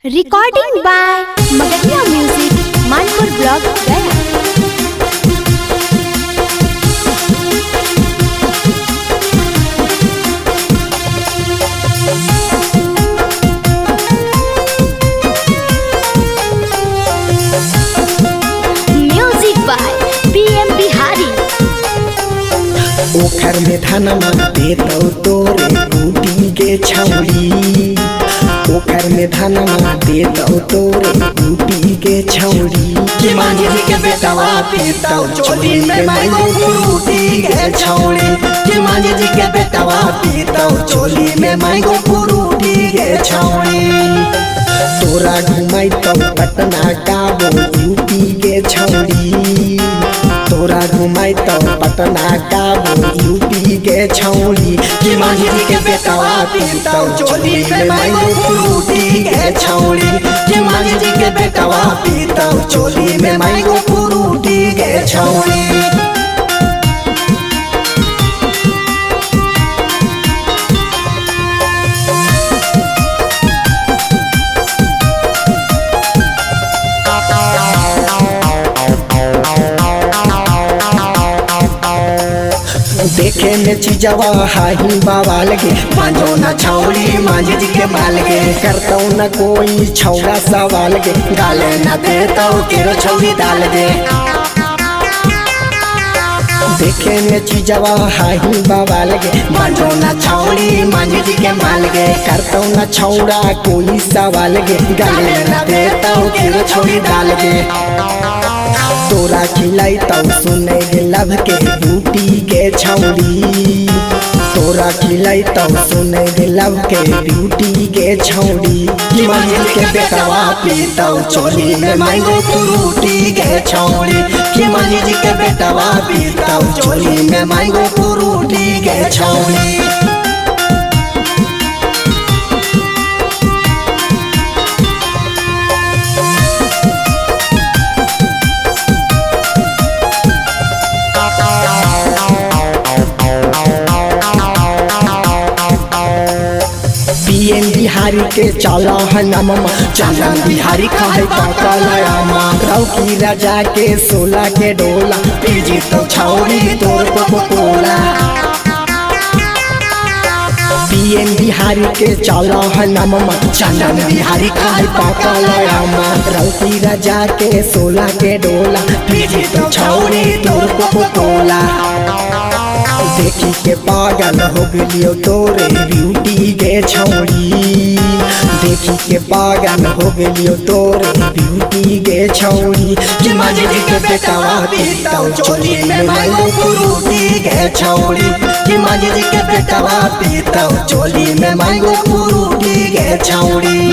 Recording by Magadia Music, Manpur Blog, Gaya. Music by PM Bihari. ओखर में धनमा देतौ तोरे बूटी के छौरी। ओखर में धनमा देतौ तोरे बूटी के छौरी। कि मांझी जी के बेटवा पीतौ चोली में मैंगो फ्रूटी के छौड़ी। कि मांझी जी के बेटवा पीतौ चोली में मैंगो फ्रूटी के छौड़ी। तोरा घुमाइतौ पटना काबो यूपी के छौरी। तोरा घुमाइतौ पटना काबो यूपी के छौरी। कि मांझी जी के बेटवा पीतौ चोली में मैंगो फ्रूटी के छौड़ी। कि मांझी जी के बेटवा पीतौ चोली में मैंगो फ्रूटी के छौड़ी। देखे में चीजवा हाही बाबा लगे। मांझो न छौड़ी मांझी जी के माल गे। करतौ न कोई छौड़ा सवाल गे। गाले न देतौ केरो छौड़ी डाल गे। देखे में चीजवा हाही बाबा लगे। मांझो न छौड़ी मांझी जी के माल गे। करतौ न छौड़ा कोई सवाल गे। गाले न देतौ केरो छौड़ी डाल गे। तोरा खिलाइतौ सुने गे लभ के बूटी के छौड़ी। तोरा खिलाइतौ सुने गे लभ के ब्यूटी के छौड़ी। कि मांझी जी के बेटवा पीतौ चोली में मैंगो फ्रूटी के छौड़ी। कि मांझी जी के बेटवा पीतौ चोली में मैंगो फ्रूटी के छौड़ी। PM बिहारी के चला है नममा। चलन बिहारी खाए काकलयामा रौकी राजा के सोला के डोला। पीजी तो छौड़ी तोर कोला। PM बिहारी के चला है नममा। चलन बिहारी खाए काकलयामा रौकी राजा के सोला के डोला। पीजी तो छौड़ी तोर कोला। देखी के पागल हो गलियो तोरे ब्यूटी के छौड़ी। देखी के पागल हो गलियो तोरे ब्यूटी के छौड़ी। कि मांझी जी के बेटवा पीतौ चोली में मैंगो फ्रूटी के छौड़ी। कि मांझी जी के बेटवा पीतौ चोली में मैंगो फ्रूटी के छौड़ी।